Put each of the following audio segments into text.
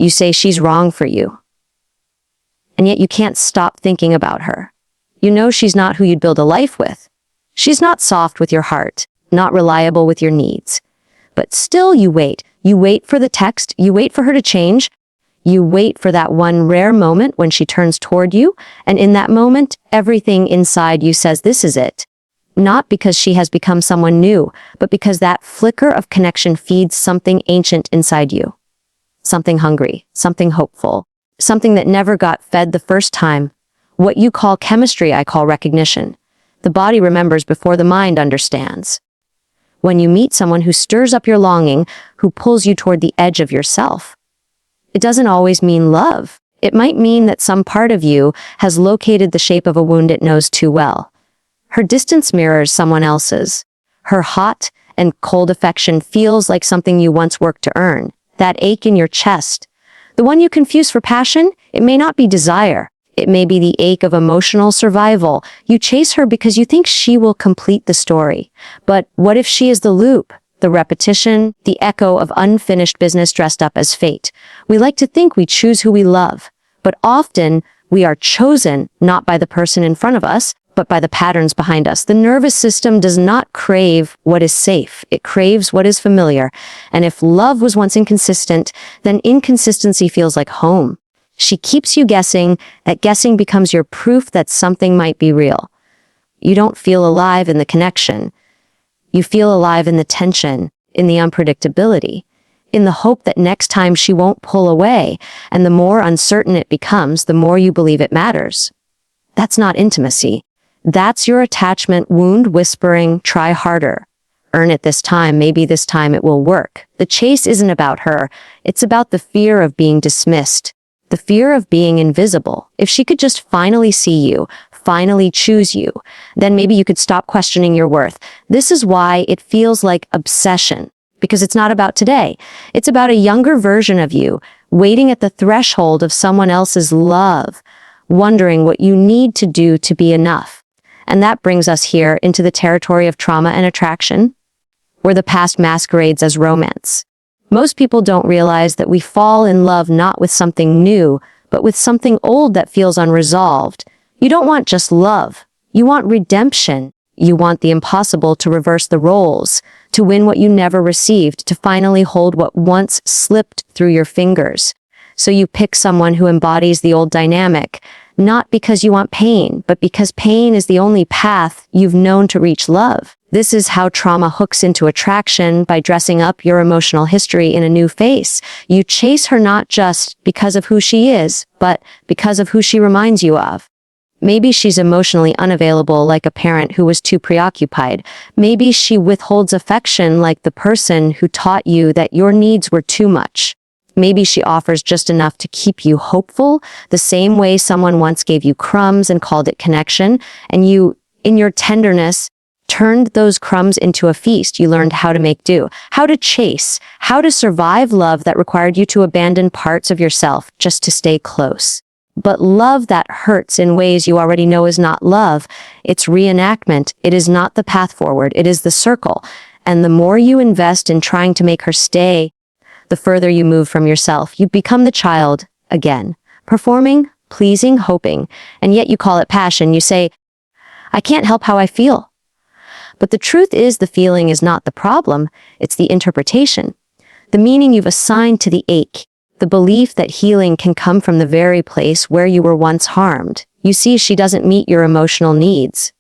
You say she's wrong for you. And yet you can't stop thinking about her. You know she's not who you'd build a life with. She's not soft with your heart, not reliable with your needs. But still you wait. You wait for the text. You wait for her to change. You wait for that one rare moment when she turns toward you, and in that moment, everything inside you says this is it. Not because she has become someone new, but because that flicker of connection feeds something ancient inside you. Something hungry, something hopeful, something that never got fed the first time. What you call chemistry, I call recognition. The body remembers before the mind understands. When you meet someone who stirs up your longing, who pulls you toward the edge of yourself, it doesn't always mean love. It might mean that some part of you has located the shape of a wound it knows too well. Her distance mirrors someone else's. Her hot and cold affection feels like something you once worked to earn. That ache in your chest, the one you confuse for passion, it may not be desire. It may be the ache of emotional survival. You chase her because you think she will complete the story. But what if she is the loop? The repetition, the echo of unfinished business dressed up as fate. We like to think we choose who we love, but often we are chosen not by the person in front of us, but by the patterns behind us. The nervous system does not crave what is safe. It craves what is familiar. And if love was once inconsistent, then inconsistency feels like home. She keeps you guessing. That guessing becomes your proof that something might be real. You don't feel alive in the connection. You feel alive in the tension, in the unpredictability, in the hope that next time she won't pull away, and the more uncertain it becomes, the more you believe it matters. That's not intimacy. That's your attachment wound whispering, try harder. Earn it this time, maybe this time it will work. The chase isn't about her. It's about the fear of being dismissed, the fear of being invisible. If she could just finally see you, finally choose you, then maybe you could stop questioning your worth. This is why it feels like obsession, because it's not about today. It's about a younger version of you, waiting at the threshold of someone else's love, wondering what you need to do to be enough. And that brings us here into the territory of trauma and attraction, where the past masquerades as romance. Most people don't realize that we fall in love not with something new, but with something old that feels unresolved. You don't want just love. You want redemption. You want the impossible to reverse the roles, to win what you never received, to finally hold what once slipped through your fingers. So you pick someone who embodies the old dynamic, not because you want pain, but because pain is the only path you've known to reach love. This is how trauma hooks into attraction, by dressing up your emotional history in a new face. You chase her not just because of who she is, but because of who she reminds you of. Maybe she's emotionally unavailable like a parent who was too preoccupied. Maybe she withholds affection like the person who taught you that your needs were too much. Maybe she offers just enough to keep you hopeful, the same way someone once gave you crumbs and called it connection, and you, in your tenderness, turned those crumbs into a feast. You learned how to make do, how to chase, how to survive love that required you to abandon parts of yourself just to stay close. But love that hurts in ways you already know is not love. It's reenactment. It is not the path forward. It is the circle. And the more you invest in trying to make her stay, the further you move from yourself. You become the child again, performing, pleasing, hoping, and yet you call it passion. You say, I can't help how I feel. But the truth is, the feeling is not the problem. It's the interpretation, the meaning you've assigned to the ache. The belief that healing can come from the very place where you were once harmed. You see, she doesn't meet your emotional needs.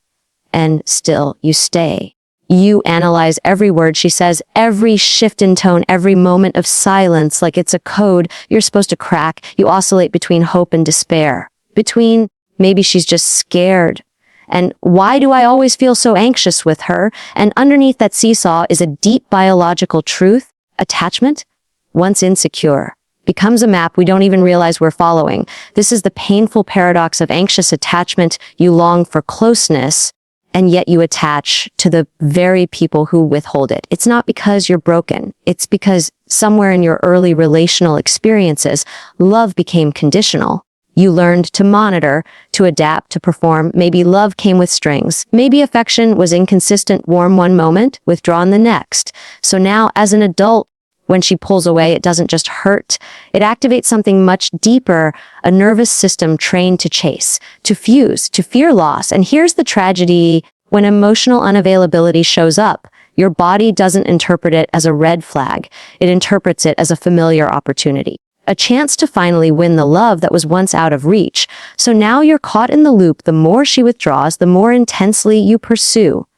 And still, you stay. You analyze every word she says, every shift in tone, every moment of silence like it's a code you're supposed to crack. You oscillate between hope and despair. Between, maybe she's just scared. And why do I always feel so anxious with her? And underneath that seesaw is a deep biological truth. Attachment, once insecure, becomes a map we don't even realize we're following. This is the painful paradox of anxious attachment. You long for closeness, and yet you attach to the very people who withhold it. It's not because you're broken. It's because somewhere in your early relational experiences, love became conditional. You learned to monitor, to adapt, to perform. Maybe love came with strings. Maybe affection was inconsistent, warm one moment, withdrawn the next. So now, as an adult, When she pulls away, it doesn't just hurt. It activates something much deeper, a nervous system trained to chase, to fuse, to fear loss. And here's the tragedy. When emotional unavailability shows up, your body doesn't interpret it as a red flag. It interprets it as a familiar opportunity, a chance to finally win the love that was once out of reach. So now you're caught in the loop. The more she withdraws, the more intensely you pursue.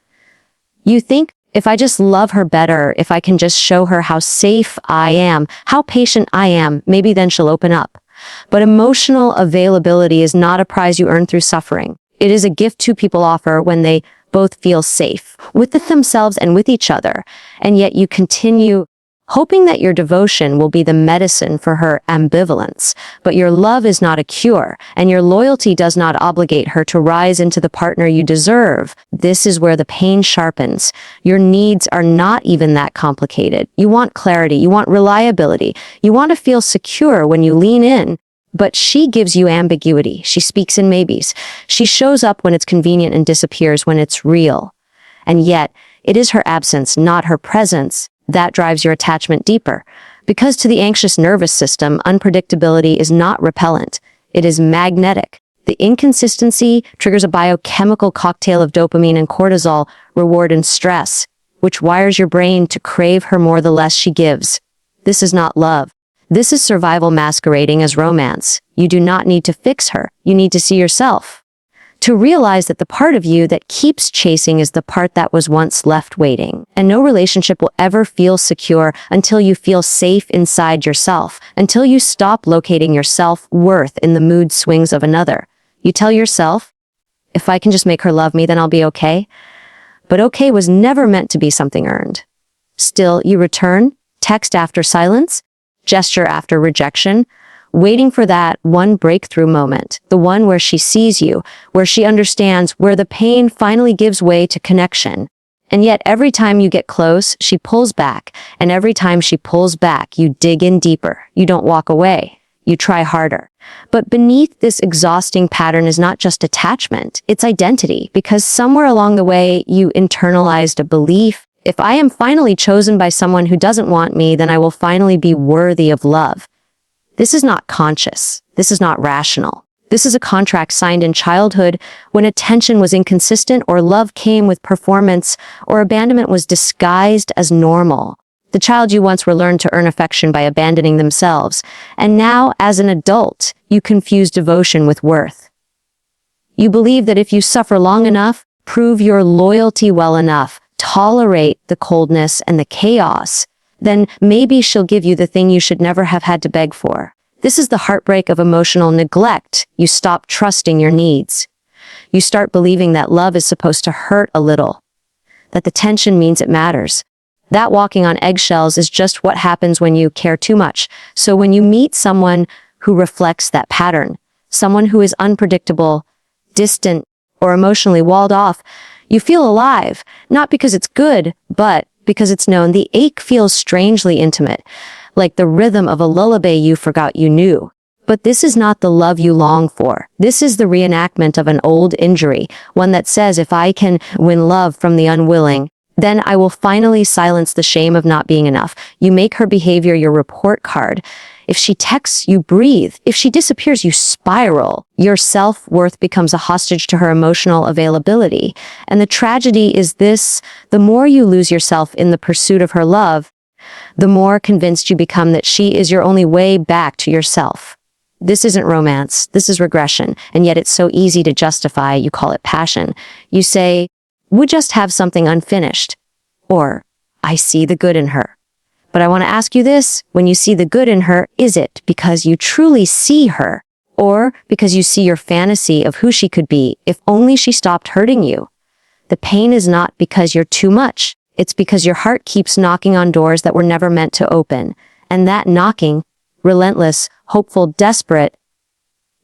You think, if I just love her better, if I can just show her how safe I am, how patient I am, maybe then she'll open up. But emotional availability is not a prize you earn through suffering. It is a gift two people offer when they both feel safe with themselves and with each other. And yet you continue hoping that your devotion will be the medicine for her ambivalence. But your love is not a cure, and your loyalty does not obligate her to rise into the partner you deserve. This is where the pain sharpens. Your needs are not even that complicated. You want clarity, you want reliability, you want to feel secure when you lean in. But she gives you ambiguity. She speaks in maybes. She shows up when it's convenient and disappears when it's real. And yet, it is her absence, not her presence, that drives your attachment deeper. Because to the anxious nervous system, unpredictability is not repellent. It is magnetic. The inconsistency triggers a biochemical cocktail of dopamine and cortisol, reward and stress, which wires your brain to crave her more the less she gives. This is not love. This is survival masquerading as romance. You do not need to fix her. You need to see yourself. To realize that the part of you that keeps chasing is the part that was once left waiting. And no relationship will ever feel secure until you feel safe inside yourself, until you stop locating your self-worth in the mood swings of another. You tell yourself, if I can just make her love me, then I'll be okay. But okay was never meant to be something earned. Still, you return, text after silence, gesture after rejection, waiting for that one breakthrough moment, the one where she sees you, where she understands, where the pain finally gives way to connection. And yet every time you get close, she pulls back, and every time she pulls back, you dig in deeper. You don't walk away. You try harder. But beneath this exhausting pattern is not just attachment, it's identity, because somewhere along the way, you internalized a belief. If I am finally chosen by someone who doesn't want me, then I will finally be worthy of love. This is not conscious. This is not rational. This is a contract signed in childhood when attention was inconsistent or love came with performance or abandonment was disguised as normal. The child you once were learned to earn affection by abandoning themselves. And now, as an adult, you confuse devotion with worth. You believe that if you suffer long enough, prove your loyalty well enough, tolerate the coldness and the chaos, then maybe she'll give you the thing you should never have had to beg for. This is the heartbreak of emotional neglect. You stop trusting your needs. You start believing that love is supposed to hurt a little, that the tension means it matters. That walking on eggshells is just what happens when you care too much. So when you meet someone who reflects that pattern, someone who is unpredictable, distant, or emotionally walled off, you feel alive, not because it's good, but because it's known. The ache feels strangely intimate, like the rhythm of a lullaby you forgot you knew. But this is not the love you long for. This is the reenactment of an old injury, one that says, if I can win love from the unwilling, then I will finally silence the shame of not being enough. You make her behavior your report card. If she texts, you breathe. If she disappears, you spiral. Your self-worth becomes a hostage to her emotional availability. And the tragedy is this: the more you lose yourself in the pursuit of her love, the more convinced you become that she is your only way back to yourself. This isn't romance. This is regression. And yet it's so easy to justify. You call it passion. You say, we just have something unfinished. Or, I see the good in her. But I want to ask you this: when you see the good in her, is it because you truly see her, or because you see your fantasy of who she could be if only she stopped hurting you? The pain is not because you're too much. It's because your heart keeps knocking on doors that were never meant to open. And that knocking, relentless, hopeful, desperate,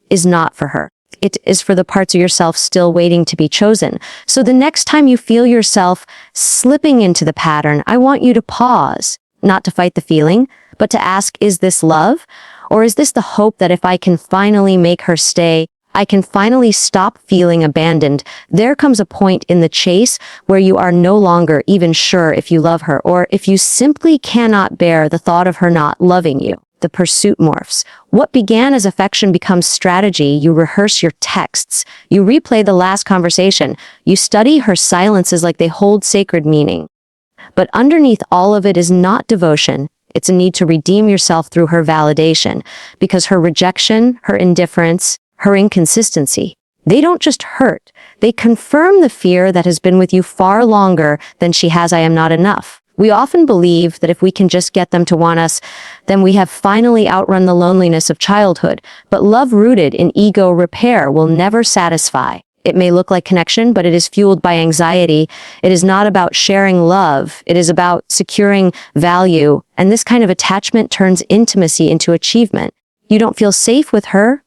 is not for her. It is for the parts of yourself still waiting to be chosen. So the next time you feel yourself slipping into the pattern, I want you to pause. Not to fight the feeling, but to ask, is this love? Or is this the hope that if I can finally make her stay, I can finally stop feeling abandoned. There comes a point in the chase where you are no longer even sure if you love her or if you simply cannot bear the thought of her not loving you. The pursuit morphs. What began as affection becomes strategy. You rehearse your texts. You replay the last conversation. You study her silences like they hold sacred meaning. But underneath all of it is not devotion. It's a need to redeem yourself through her validation, because her rejection, her indifference, her inconsistency, they don't just hurt. They confirm the fear that has been with you far longer than she has. I am not enough. We often believe that if we can just get them to want us, then we have finally outrun the loneliness of childhood. But love rooted in ego repair will never satisfy. It may look like connection, but it is fueled by anxiety. It is not about sharing love. It is about securing value. And this kind of attachment turns intimacy into achievement. You don't feel safe with her.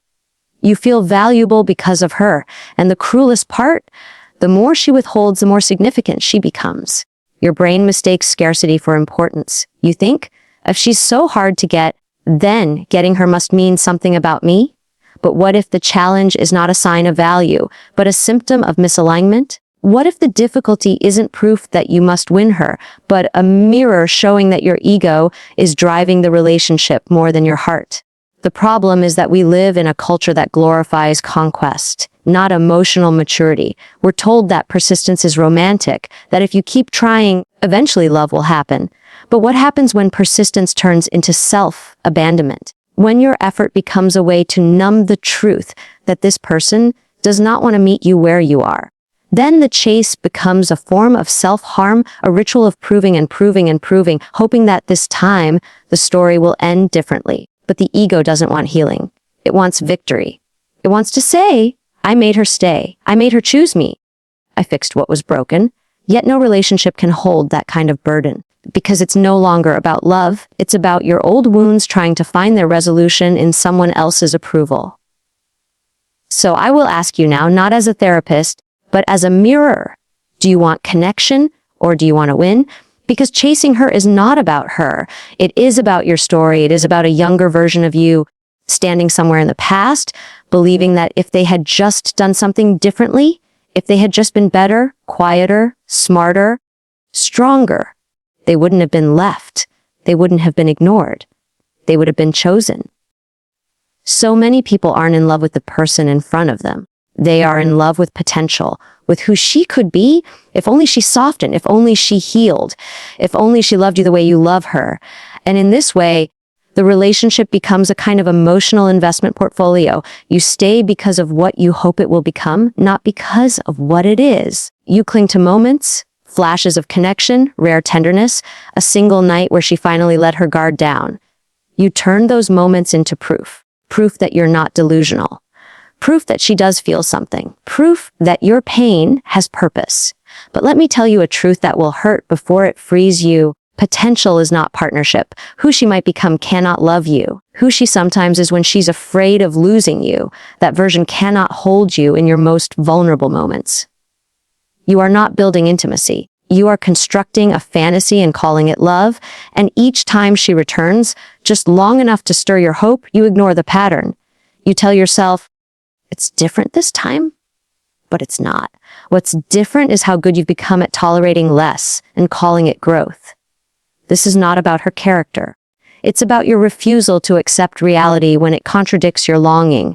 You feel valuable because of her. And the cruelest part, the more she withholds, the more significant she becomes. Your brain mistakes scarcity for importance. You think, if she's so hard to get, then getting her must mean something about me? But what if the challenge is not a sign of value, but a symptom of misalignment? What if the difficulty isn't proof that you must win her, but a mirror showing that your ego is driving the relationship more than your heart? The problem is that we live in a culture that glorifies conquest, not emotional maturity. We're told that persistence is romantic, that if you keep trying, eventually love will happen. But what happens when persistence turns into self-abandonment? When your effort becomes a way to numb the truth that this person does not want to meet you where you are. Then the chase becomes a form of self-harm, a ritual of proving and proving and proving, hoping that this time the story will end differently. But the ego doesn't want healing. It wants victory. It wants to say, I made her stay. I made her choose me. I fixed what was broken. Yet no relationship can hold that kind of burden. Because it's no longer about love. It's about your old wounds trying to find their resolution in someone else's approval. So I will ask you now, not as a therapist, but as a mirror. Do you want connection or do you want to win? Because chasing her is not about her. It is about your story. It is about a younger version of you standing somewhere in the past, believing that if they had just done something differently, if they had just been better, quieter, smarter, stronger, they wouldn't have been left. They wouldn't have been ignored. They would have been chosen. So many people aren't in love with the person in front of them. They are in love with potential, with who she could be if only she softened, if only she healed, if only she loved you the way you love her. And in this way, the relationship becomes a kind of emotional investment portfolio. You stay because of what you hope it will become, not because of what it is. You cling to moments, flashes of connection, rare tenderness, a single night where she finally let her guard down. You turn those moments into proof that you're not delusional. Proof that she does feel something. Proof that your pain has purpose. But let me tell you a truth that will hurt before it frees you. Potential is not partnership. Who she might become cannot love you. Who she sometimes is when she's afraid of losing you. That version cannot hold you in your most vulnerable moments. You are not building intimacy. You are constructing a fantasy and calling it love. And each time she returns, just long enough to stir your hope, you ignore the pattern. You tell yourself, it's different this time, but it's not. What's different is how good you've become at tolerating less and calling it growth. This is not about her character. It's about your refusal to accept reality when it contradicts your longing.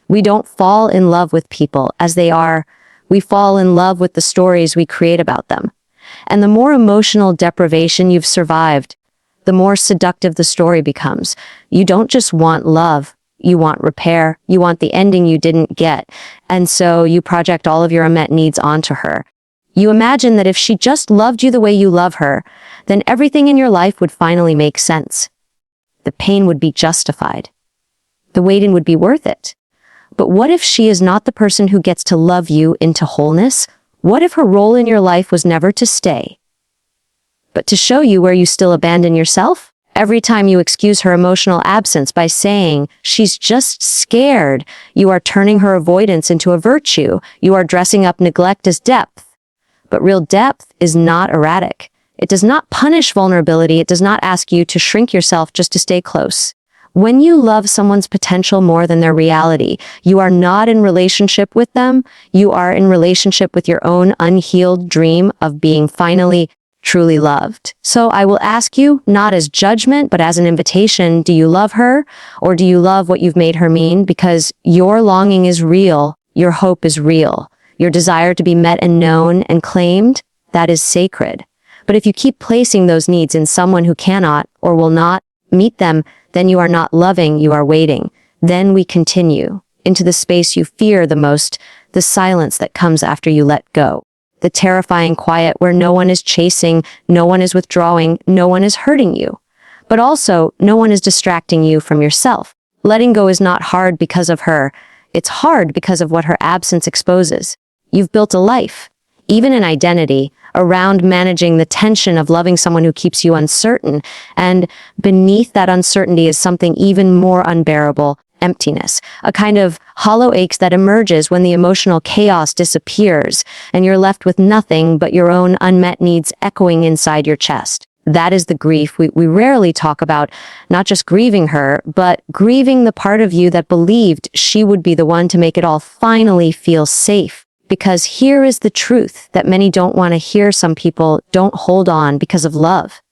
We don't fall in love with people as they are. We fall in love with the stories we create about them. And the more emotional deprivation you've survived, the more seductive the story becomes. You don't just want love. You want repair. You want the ending you didn't get. And so you project all of your unmet needs onto her. You imagine that if she just loved you the way you love her, then everything in your life would finally make sense. The pain would be justified. The waiting would be worth it. But what if she is not the person who gets to love you into wholeness? What if her role in your life was never to stay, but to show you where you still abandon yourself? Every time you excuse her emotional absence by saying she's just scared, you are turning her avoidance into a virtue. You are dressing up neglect as depth. But real depth is not erratic. It does not punish vulnerability. It does not ask you to shrink yourself just to stay close. When you love someone's potential more than their reality, you are not in relationship with them. You are in relationship with your own unhealed dream of being finally truly loved. So I will ask you, not as judgment, but as an invitation, do you love her, or do you love what you've made her mean? Because your longing is real. Your hope is real. Your desire to be met and known and claimed, that is sacred. But if you keep placing those needs in someone who cannot or will not meet them, then you are not loving, you are waiting. Then we continue into the space you fear the most, the silence that comes after you let go. The terrifying quiet where no one is chasing, no one is withdrawing, no one is hurting you. But also, no one is distracting you from yourself. Letting go is not hard because of her. It's hard because of what her absence exposes. You've built a life, even an identity, around managing the tension of loving someone who keeps you uncertain, and beneath that uncertainty is something even more unbearable, emptiness, a kind of hollow ache that emerges when the emotional chaos disappears, and you're left with nothing but your own unmet needs echoing inside your chest. That is the grief we rarely talk about, not just grieving her, but grieving the part of you that believed she would be the one to make it all finally feel safe. Because here is the truth that many don't want to hear. Some people don't hold on because of love.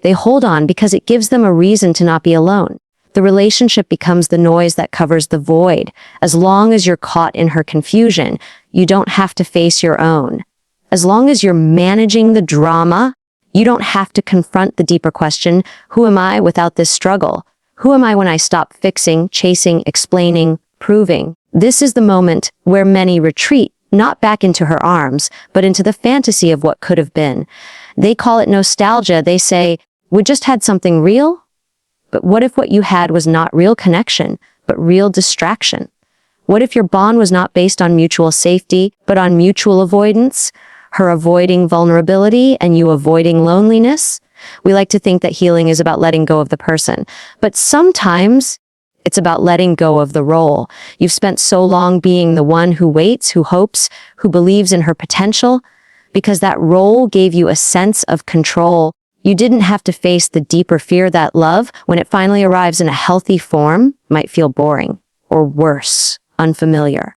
They hold on because it gives them a reason to not be alone. The relationship becomes the noise that covers the void. As long as you're caught in her confusion, you don't have to face your own. As long as you're managing the drama, you don't have to confront the deeper question, who am I without this struggle? Who am I when I stop fixing, chasing, explaining, proving? This is the moment where many retreat, not back into her arms, but into the fantasy of what could have been. They call it nostalgia. They say, we just had something real. But what if what you had was not real connection, but real distraction? What if your bond was not based on mutual safety, but on mutual avoidance? Her avoiding vulnerability and you avoiding loneliness? We like to think that healing is about letting go of the person, but sometimes it's about letting go of the role. You've spent so long being the one who waits, who hopes, who believes in her potential, because that role gave you a sense of control. You didn't have to face the deeper fear that love, when it finally arrives in a healthy form, might feel boring, or worse, unfamiliar.